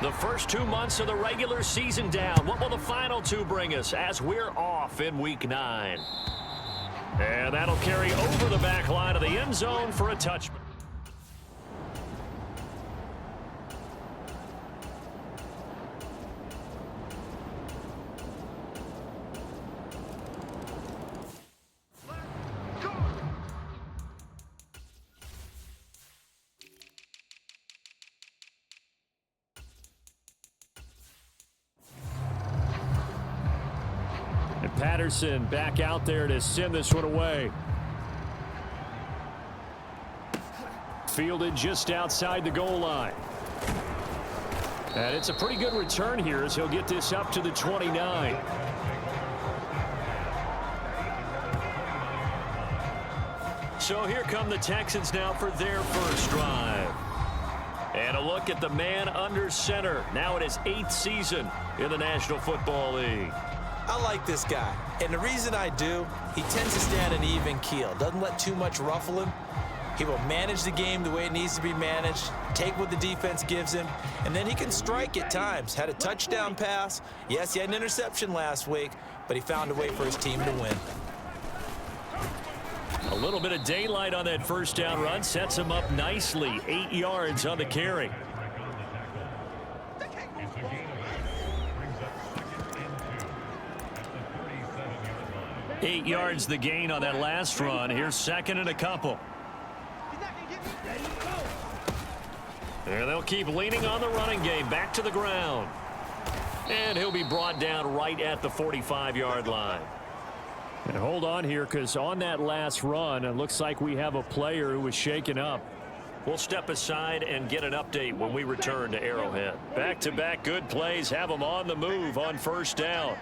The first 2 months of the regular season down. What will the final two bring us as we're off in Week 9? And that'll carry over the back line of the end zone for a touchback. Patterson back out there to send this one away. Fielded just outside the goal line. And it's a pretty good return here as he'll get this up to the 29. So here come the Texans now for their first drive. And a look at the man under center. Now in his 8th season in the National Football League. I like this guy, and the reason I do, he tends to stand an even keel, doesn't let too much ruffle him. He will manage the game the way it needs to be managed, take what the defense gives him, and then he can strike at times. Had a touchdown pass. Yes, he had an interception last week, but he found a way for his team to win. A little bit of daylight on that first down run sets him up nicely. 8 yards on the carry. 8 yards the gain on that last run. Here's second and a couple. And they'll keep leaning on the running game. Back to the ground. And he'll be brought down right at the 45-yard line. And hold on here, because on that last run, it looks like we have a player who was shaken up. We'll step aside and get an update when we return to Arrowhead. Back-to-back good plays have them on the move on first down.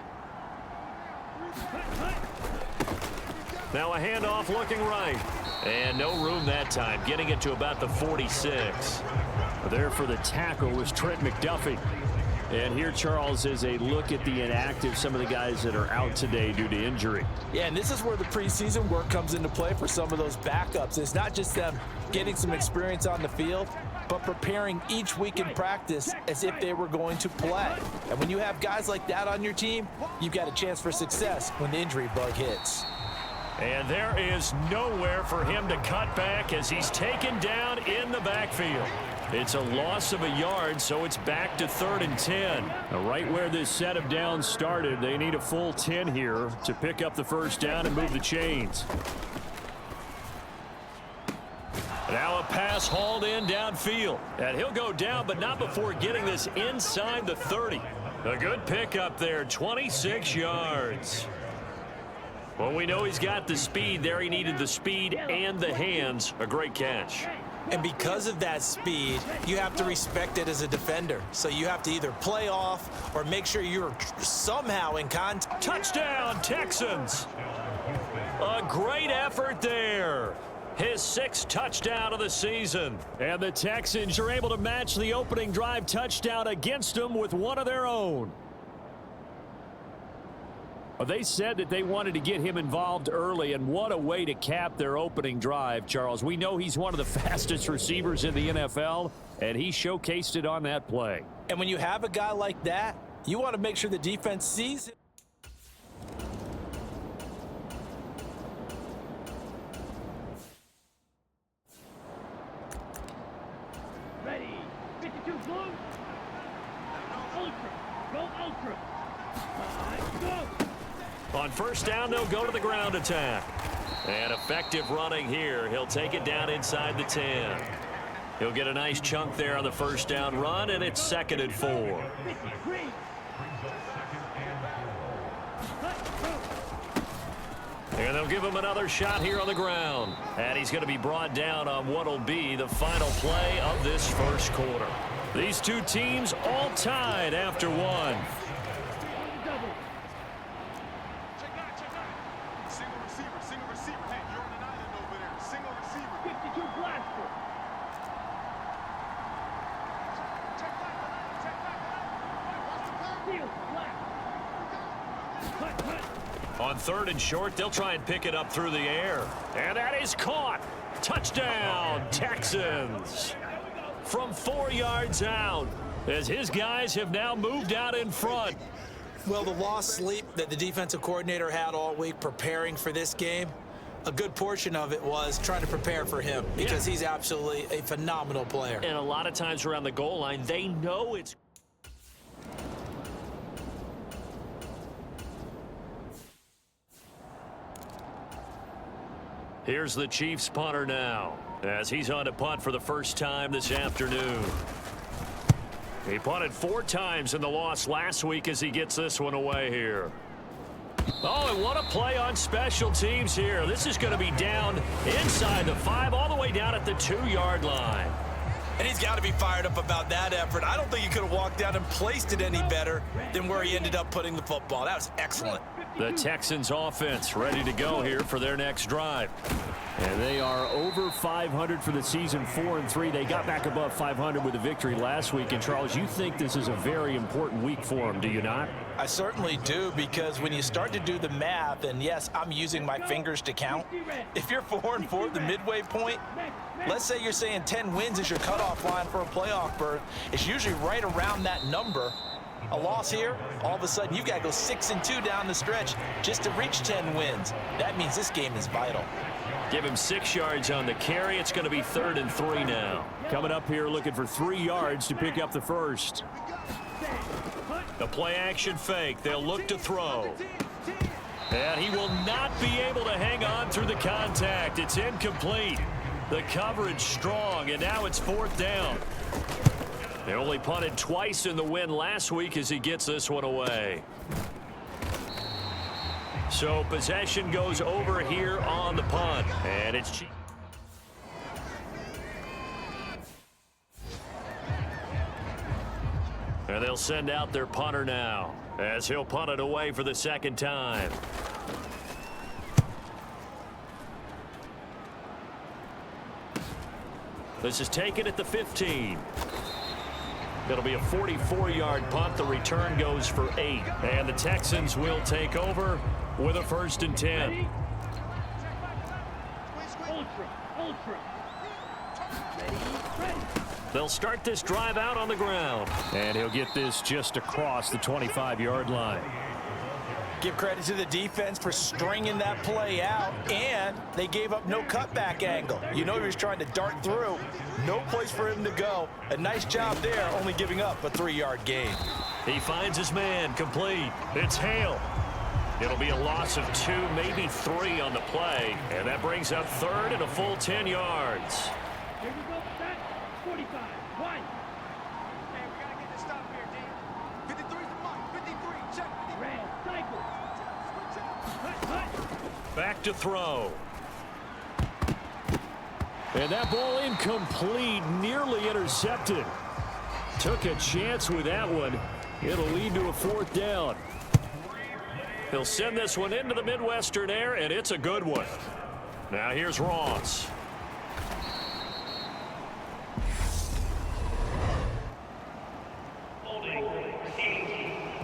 Now a handoff looking right. And no room that time, getting it to about the 46. There for the tackle was Trent McDuffie. And here, Charles, is a look at the inactive, some of the guys that are out today due to injury. Yeah, and this is where the preseason work comes into play for some of those backups. It's not just them getting some experience on the field, but preparing each week in practice as if they were going to play. And when you have guys like that on your team, you've got a chance for success when the injury bug hits. And there is nowhere for him to cut back as he's taken down in the backfield. It's a loss of a yard, so it's back to 3rd and 10. Now, right where this set of downs started, they need a full 10 here to pick up the first down and move the chains. Now a pass hauled in downfield. And he'll go down, but not before getting this inside the 30. A good pickup there, 26 yards. Well, we know he's got the speed there. He needed the speed and the hands. A great catch. And because of that speed, you have to respect it as a defender. So you have to either play off or make sure you're somehow in contact. Touchdown, Texans. A great effort there. His 6th touchdown of the season. And the Texans are able to match the opening drive touchdown against them with one of their own. They said that they wanted to get him involved early, and what a way to cap their opening drive, Charles. We know he's one of the fastest receivers in the NFL, and he showcased it on that play. And when you have a guy like that, you want to make sure the defense sees it. Ready, 52 blue. Ultra, go ultra. Go. On first down, they'll go to the ground attack. And effective running here. He'll take it down inside the 10. He'll get a nice chunk there on the first down run, and it's 2nd and 4. And they'll give him another shot here on the ground. And he's going to be brought down on what will be the final play of this first quarter. These two teams all tied after one. On 3rd and short, they'll try and pick it up through the air. And that is caught. Touchdown, Texans. From 4 yards out, as his guys have now moved out in front. Well, the lost sleep that the defensive coordinator had all week preparing for this game, a good portion of it was trying to prepare for him because he's absolutely a phenomenal player. And a lot of times around the goal line, they know it's... Here's the Chiefs punter now, as he's on to punt for the first time this afternoon. He punted 4 times in the loss last week as he gets this one away here. Oh, and what a play on special teams here. This is going to be down inside the 5, all the way down at the 2-yard line. And he's got to be fired up about that effort. I don't think he could have walked down and placed it any better than where he ended up putting the football. That was excellent. The Texans offense ready to go here for their next drive. And they are over 500 for the season, 4-3. They got back above 500 with a victory last week. And, Charles, you think this is a very important week for them, do you not? I certainly do, because when you start to do the math, and yes, I'm using my fingers to count, if you're 4-4 at the midway point, let's say you're saying 10 wins is your cutoff line for a playoff berth, it's usually right around that number. A loss here, all of a sudden you've got to go 6-2 down the stretch just to reach 10 wins. That means this game is vital. Give him 6 yards on the carry. It's going to be 3rd and 3 now. Coming up here looking for 3 yards to pick up the first. The play action fake. They'll look to throw. And he will not be able to hang on through the contact. It's incomplete. The coverage strong, and now it's 4th down. They only punted twice in the win last week as he gets this one away. So possession goes over here on the punt, and it's cheap. And they'll send out their punter now, as he'll punt it away for the 2nd time. This is taken at the 15. It'll be a 44-yard punt. The return goes for 8. And the Texans will take over with a 1st and 10. Ultra. Ready. They'll start this drive out on the ground. And he'll get this just across the 25-yard line. Give credit to the defense for stringing that play out, and they gave up no cutback angle. You know he was trying to dart through. No place for him to go. A nice job there, only giving up a 3-yard gain. He finds his man, complete. It's Hale. It'll be a loss of 2, maybe 3 on the play, and that brings up 3rd and a full 10 yards. Here we go. Set. 45. 1. Hey, we gotta get this stop here, D. 53's the mark. 53. Check. 53. Red. Cycle. Hut. Back to throw. And that ball incomplete, nearly intercepted. Took a chance with that one. It'll lead to a 4th down. He'll send this one into the Midwestern air, and it's a good one. Now here's Ross.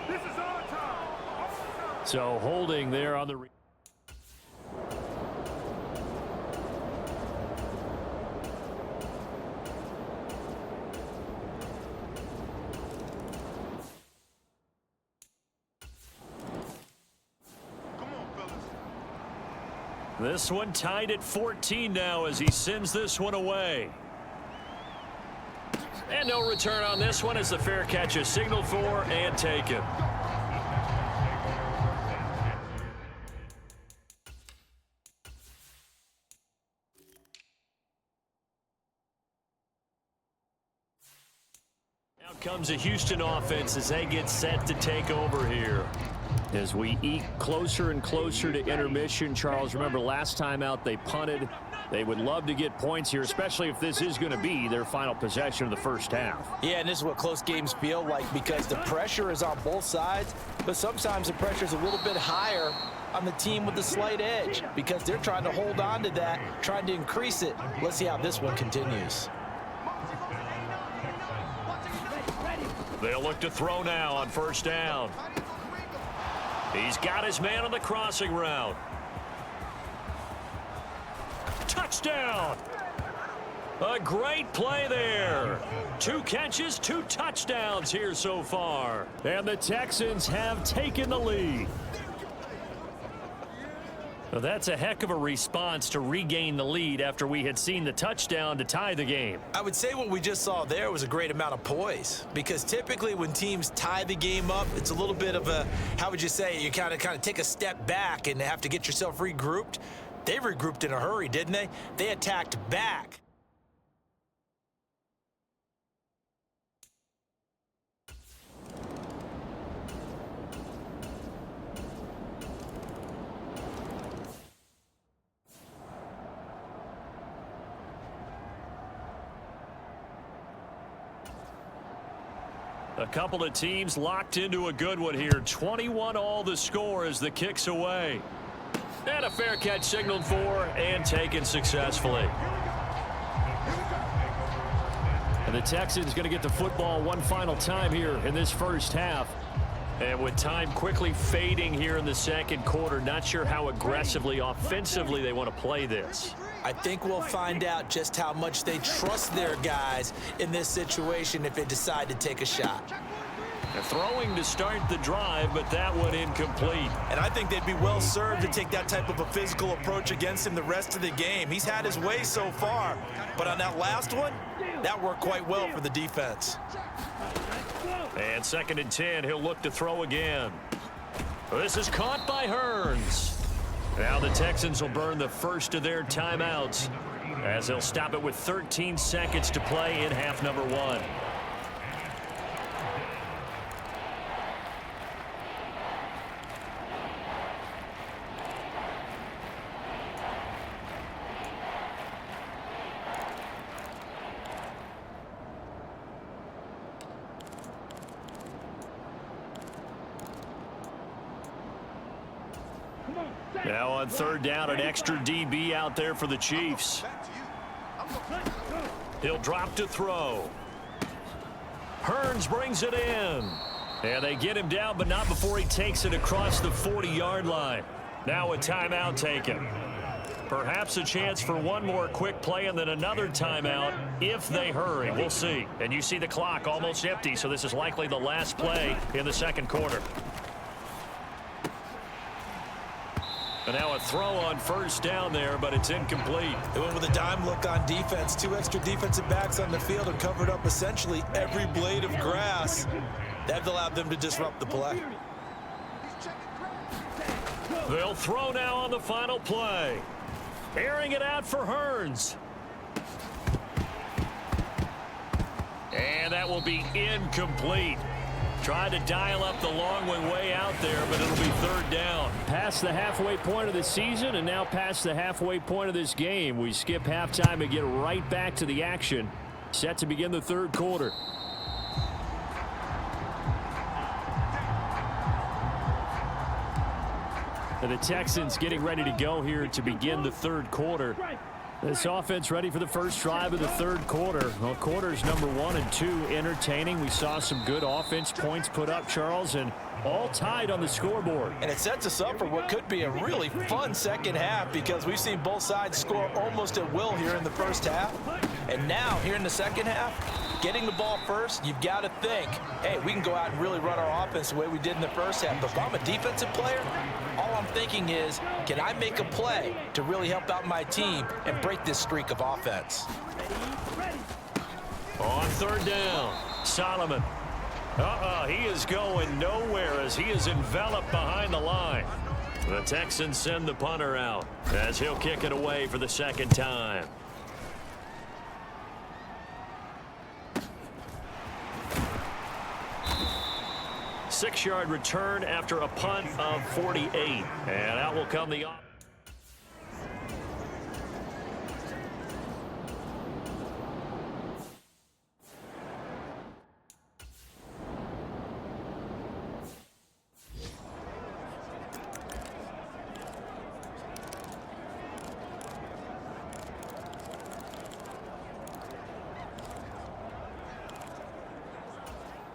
This is our time. So holding there on the... This one tied at 14 now as he sends this one away. And no return on this one as the fair catch is signaled for and taken. Now comes a Houston offense as they get set to take over here. As we eke closer and closer to intermission, Charles, remember last time out they punted. They would love to get points here, especially if this is going to be their final possession of the first half. Yeah, and this is what close games feel like because the pressure is on both sides, but sometimes the pressure is a little bit higher on the team with the slight edge because they're trying to hold on to that, trying to increase it. Let's see how this one continues. They'll look to throw now on 1st down. He's got his man on the crossing route. Touchdown! A great play there. 2 catches, 2 touchdowns here so far. And the Texans have taken the lead. Well, that's a heck of a response to regain the lead after we had seen the touchdown to tie the game. I would say what we just saw there was a great amount of poise, because typically when teams tie the game up, it's a little bit of a, how would you say, you kind of take a step back and have to get yourself regrouped. They regrouped in a hurry, didn't they? They attacked back. A couple of teams locked into a good one here. 21-all the score as the kick's away. And a fair catch signaled for and taken successfully. And the Texans going to get the football one final time here in this first half. And with time quickly fading here in the second quarter, not sure how aggressively, offensively they want to play this. I think we'll find out just how much they trust their guys in this situation if they decide to take a shot. They're throwing to start the drive, but that one incomplete. And I think they'd be well served to take that type of a physical approach against him the rest of the game. He's had his way so far, but on that last one, that worked quite well for the defense. And 2nd and 10, he'll look to throw again. This is caught by Hearns. Now the Texans will burn the first of their timeouts as they'll stop it with 13 seconds to play in half number 1. Now on 3rd down, an extra DB out there for the Chiefs. He'll drop to throw. Hearns brings it in. And they get him down, but not before he takes it across the 40-yard line. Now a timeout taken. Perhaps a chance for one more quick play and then another timeout if they hurry. We'll see. And you see the clock almost empty, so this is likely the last play in the second quarter. And now a throw on 1st down there, but it's incomplete. They went with a dime look on defense. 2 extra defensive backs on the field and covered up essentially every blade of grass. That allowed them to disrupt the play. They'll throw now on the final play. Airing it out for Hearns. And that will be incomplete. Tried to dial up the long one way out there, but it'll be 3rd down. Past the halfway point of the season and now past the halfway point of this game. We skip halftime and get right back to the action. Set to begin the 3rd quarter. And the Texans getting ready to go here to begin the 3rd quarter. This offense ready for the first drive of the 3rd quarter. Well, quarters number 1 and 2 entertaining. We saw some good offense points put up, Charles, and all tied on the scoreboard. And it sets us up for what could be a really fun second half, because we've seen both sides score almost at will here in the first half. And now, here in the second half, getting the ball first, you've got to think, hey, we can go out and really run our offense the way we did in the first half. But if I'm a defensive player, all I'm thinking is, can I make a play to really help out my team and break this streak of offense? On 3rd down, Solomon. He is going nowhere as he is enveloped behind the line. The Texans send the punter out as he'll kick it away for the 2nd time. Six-yard return after a punt of 48. And out will come the off.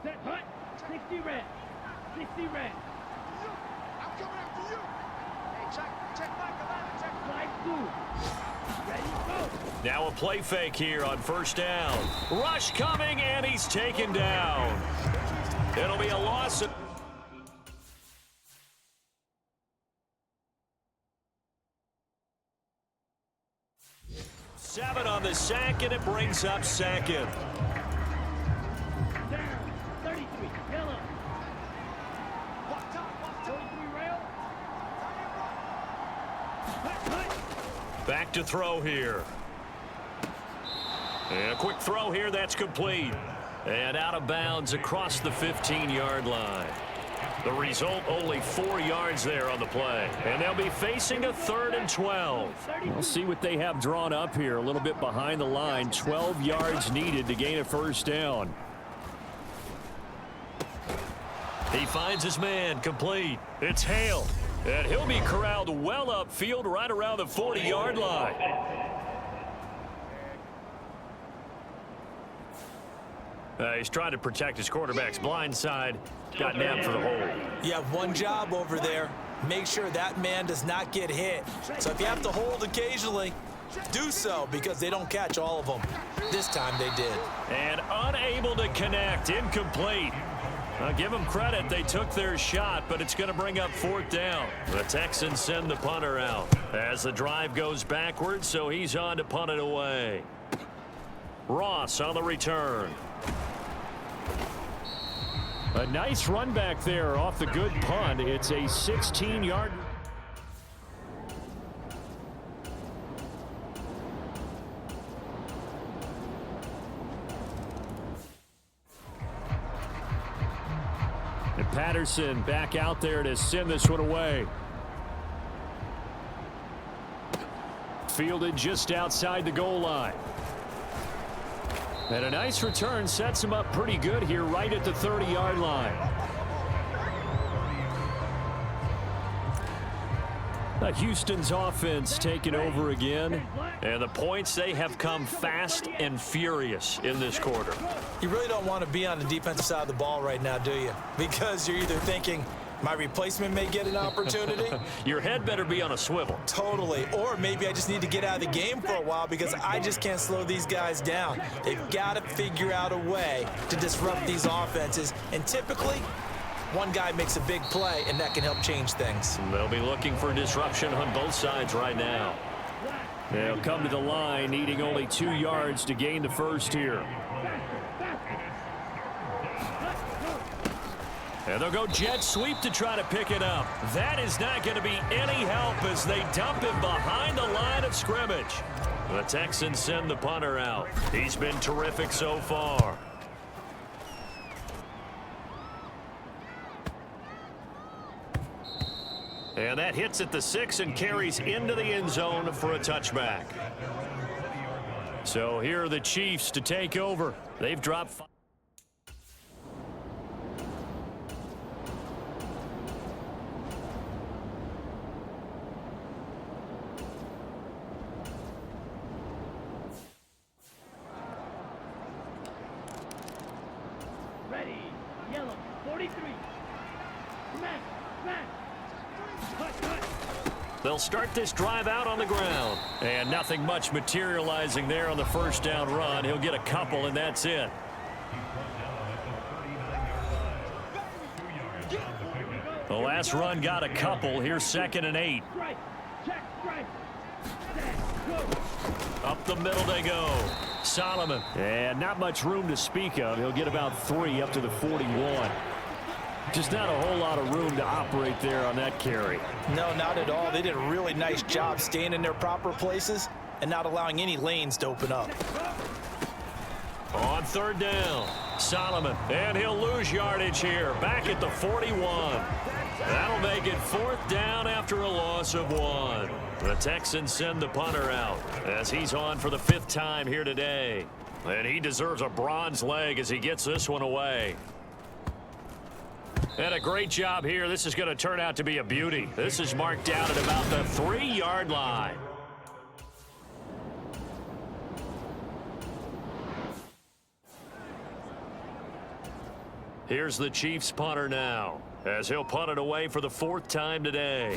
Set hut. 60 red. 60 red. I'm coming after you. Hey, check Mike, check. Slide through. Ready, go. Now a play fake here on first down. Rush coming, and he's taken down. It'll be a loss. 7 on the sack, and it brings up second. Down. 33. Yellow. 43 rail. Back to throw here. And a quick throw here, that's complete. And out of bounds across the 15-yard line. The result, only 4 yards there on the play. And they'll be facing a 3rd and 12. We'll see what they have drawn up here. A little bit behind the line. 12 yards needed to gain a first down. He finds his man, complete. It's Hale. And he'll be corralled well upfield right around the 40-yard line. He's trying to protect his quarterback's blind side. Got nabbed for the hold. You have one job over there. Make sure that man does not get hit. So if you have to hold occasionally, do so, because they don't catch all of them. This time they did. And unable to connect, incomplete. Give them credit, they took their shot, but it's going to bring up 4th down. The Texans send the punter out as the drive goes backwards, so he's on to punt it away. Ross on the return. A nice run back there off the good punt. It's a 16-yard. And Patterson back out there to send this one away. Fielded just outside the goal line. And a nice return sets him up pretty good here right at the 30-yard line. Houston's offense taking over again. And the points, they have come fast and furious in this quarter. You really don't want to be on the defensive side of the ball right now, do you? Because you're either thinking, my replacement may get an opportunity. Your head better be on a swivel. Totally. Or maybe I just need to get out of the game for a while because I just can't slow these guys down. They've got to figure out a way to disrupt these offenses. And typically, one guy makes a big play, and that can help change things. They'll be looking for disruption on both sides right now. They'll come to the line, needing only 2 yards to gain the first here. And they'll go jet sweep to try to pick it up. That is not going to be any help as they dump him behind the line of scrimmage. The Texans send the punter out. He's been terrific so far. And that hits at the 6 and carries into the end zone for a touchback. So here are the Chiefs to take over. They've dropped 5. Ready. Yellow. 43. Smash. Smash. They'll start this drive out on the ground. And nothing much materializing there on the first down run. He'll get a couple, and that's it. The last run got a couple. Here's 2nd and 8. Up the middle they go. Solomon. And not much room to speak of. He'll get about 3 up to the 41. Just not a whole lot of room to operate there on that carry. No, not at all. They did a really nice job staying in their proper places and not allowing any lanes to open up. On 3rd down, Solomon, and he'll lose yardage here, back at the 41. That'll make it 4th down after a loss of 1. The Texans send the punter out as he's on for the 5th time here today. And he deserves a bronze leg as he gets this one away. And a great job here. This is going to turn out to be a beauty. This is marked down at about the 3-yard line. Here's the Chiefs punter now, as he'll punt it away for the 4th time today.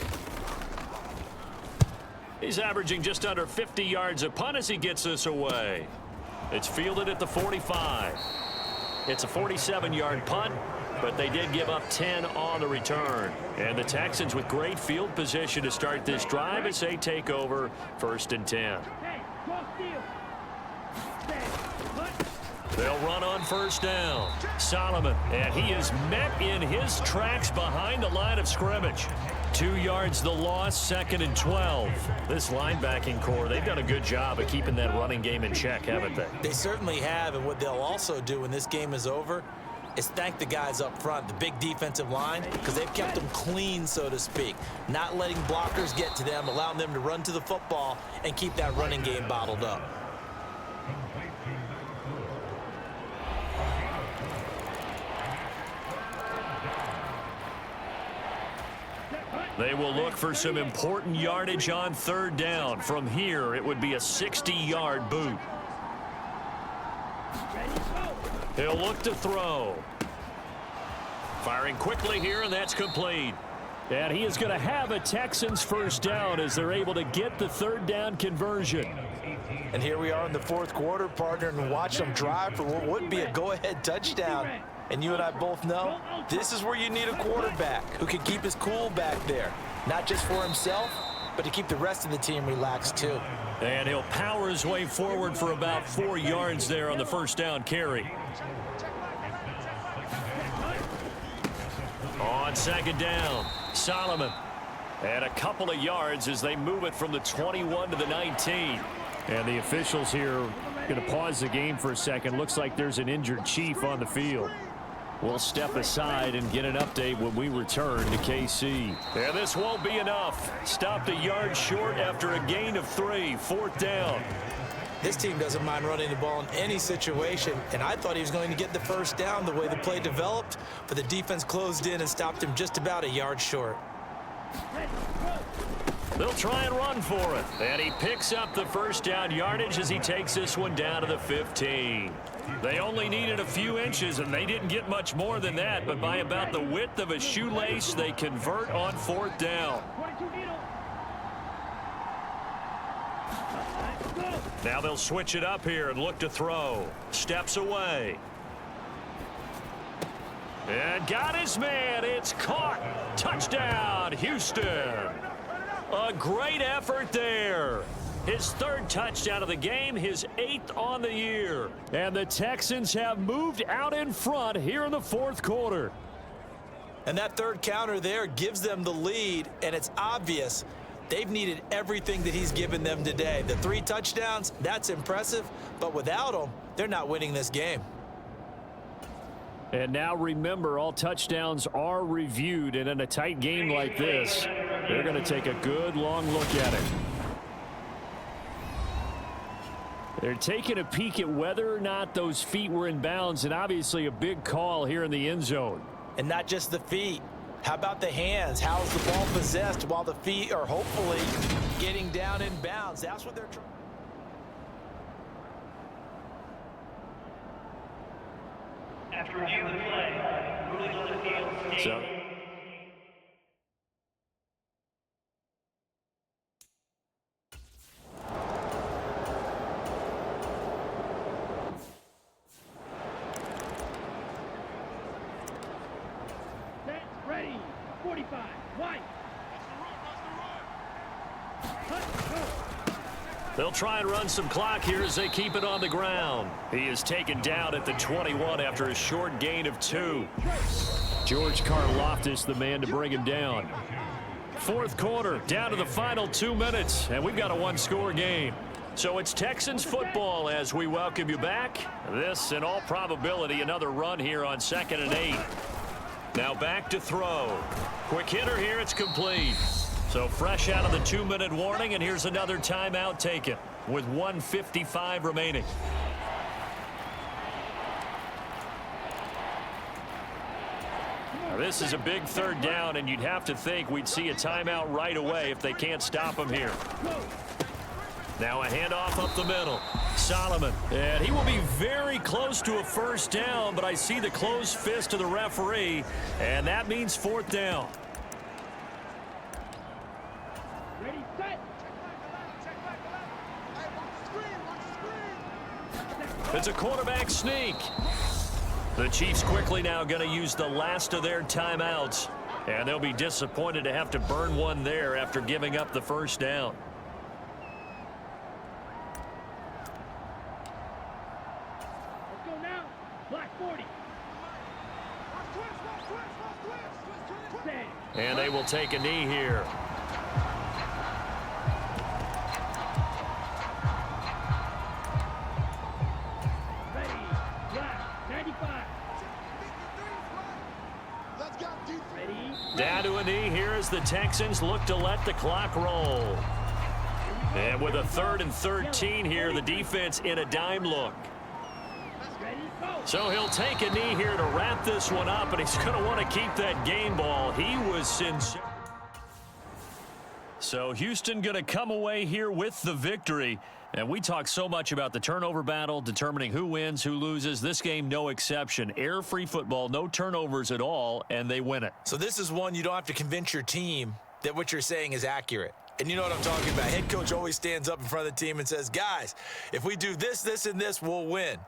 He's averaging just under 50 yards a punt as he gets this away. It's fielded at the 45. It's a 47-yard punt, but they did give up 10 on the return. And the Texans with great field position to start this drive as they take over 1st and 10. Hey, cross field. Stand. Punt. They'll run on 1st down. Solomon, and he is met in his tracks behind the line of scrimmage. 2 yards the loss, 2nd and 12. This linebacking core, they've done a good job of keeping that running game in check, haven't they? They certainly have, and what they'll also do when this game is over is thank the guys up front, the big defensive line, because they've kept them clean, so to speak, not letting blockers get to them, allowing them to run to the football and keep that running game bottled up. They will look for some important yardage on 3rd down. From here, it would be a 60-yard boot. He'll look to throw. Firing quickly here, and that's complete. And he is going to have a Texans 1st down as they're able to get the 3rd down conversion. And here we are in the 4th quarter, partner, and watch them drive for what would be a go-ahead touchdown. And you and I both know this is where you need a quarterback who can keep his cool back there, not just for himself, but to keep the rest of the team relaxed too. And he'll power his way forward for about 4 yards there on the 1st down carry. On 2nd down, Solomon. And a couple of yards as they move it from the 21 to the 19. And the officials here going to pause the game for a second. Looks like there's an injured Chief on the field. We'll step aside and get an update when we return to KC. And this won't be enough. Stopped a yard short after a gain of 3. 4th down. This team doesn't mind running the ball in any situation, and I thought he was going to get the 1st down the way the play developed, but the defense closed in and stopped him just about a yard short. They'll try and run for it. And he picks up the 1st down yardage as he takes this one down to the 15. They only needed a few inches, and they didn't get much more than that, but by about the width of a shoelace, they convert on 4th down. Now they'll switch it up here and look to throw. Steps away. And got his man. It's caught. Touchdown, Houston. A great effort there. His 3rd touchdown of the game, his 8th on the year. And the Texans have moved out in front here in the 4th quarter. And that 3rd counter there gives them the lead, and it's obvious they've needed everything that he's given them today. The 3 touchdowns, that's impressive, but without them, they're not winning this game. And now remember, all touchdowns are reviewed, and in a tight game like this, they're going to take a good long look at it. They're taking a peek at whether or not those feet were in bounds, and obviously a big call here in the end zone. And not just the feet. How about the hands? How is the ball possessed while the feet are hopefully getting down in bounds? That's what they're trying. After review of the play, rulings on the field. So Set, ready, 45, white. they'll try and run some clock here as they keep it on the ground. He is taken down at the 21 after a short gain of 2. George Karlaftis, the man to bring him down. 4th quarter, down to the final 2 minutes, and we've got a 1-score game. So it's Texans football as we welcome you back. This, in all probability, another run here on 2nd and 8. Now back to throw. Quick hitter here, it's complete. So fresh out of the 2-minute warning, and here's another timeout taken with 1:55 remaining. Now this is a big 3rd down, and you'd have to think we'd see a timeout right away if they can't stop him here. Now a handoff up the middle. Solomon, and he will be very close to a 1st down, but I see the closed fist of the referee, and that means 4th down. Ready, set. It's a quarterback sneak. The Chiefs quickly now going to use the last of their timeouts, and they'll be disappointed to have to burn one there after giving up the first down. Let's go now. Black 40. And they will take a knee here. Ready. Black 95. Ready. Down to a knee here as the Texans look to let the clock roll. And with a 3rd and 13 here, the defense in a dime look. Ready. Go. So he'll take a knee here to wrap this one up, and he's going to want to keep that game ball. He was sincere. So Houston going to come away here with the victory. And we talk so much about the turnover battle, determining who wins, who loses. This game, no exception. Air-free football, no turnovers at all, and they win it. So this is one you don't have to convince your team that what you're saying is accurate. And you know what I'm talking about. Head coach always stands up in front of the team and says, guys, if we do this, this, and this, we'll win.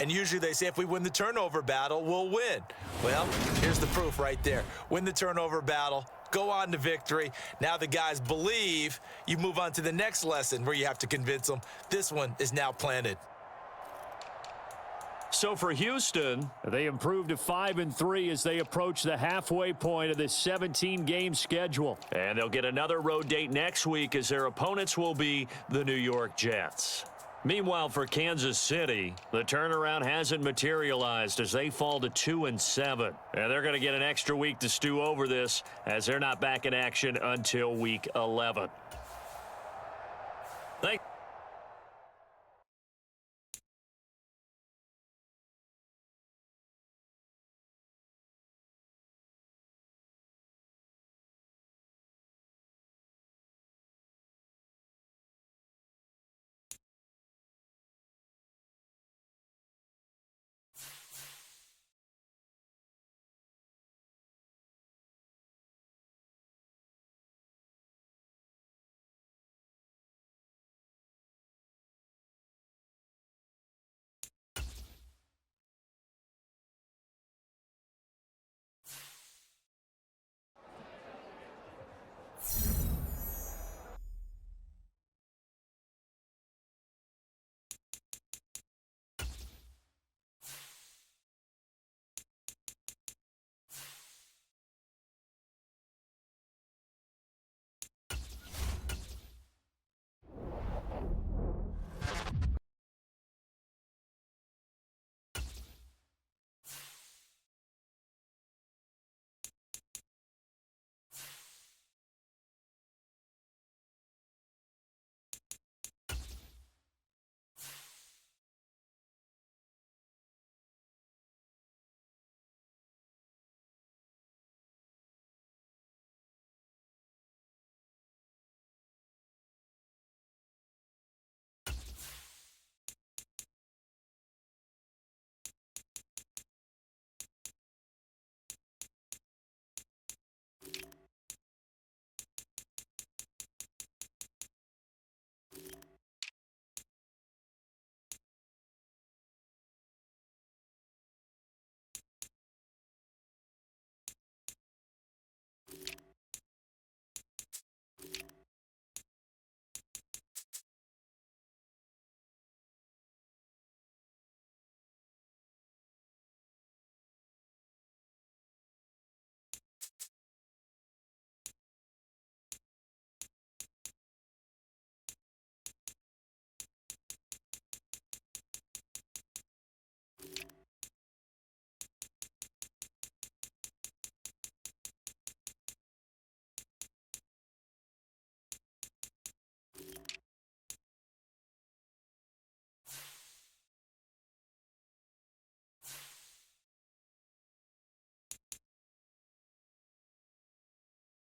And usually they say if we win the turnover battle, we'll win. Well, here's the proof right there. Win the turnover battle, go on to victory. Now the guys believe. You move on to the next lesson where you have to convince them. This one is now planted. So for Houston, They improved to 5-3 as they approach the halfway point of this 17-game schedule. and they'll get another road date next week as their opponents will be the New York Jets. Meanwhile, for Kansas City, the turnaround hasn't materialized as they fall to 2-7. And they're going to get an extra week to stew over this as they're not back in action until week 11.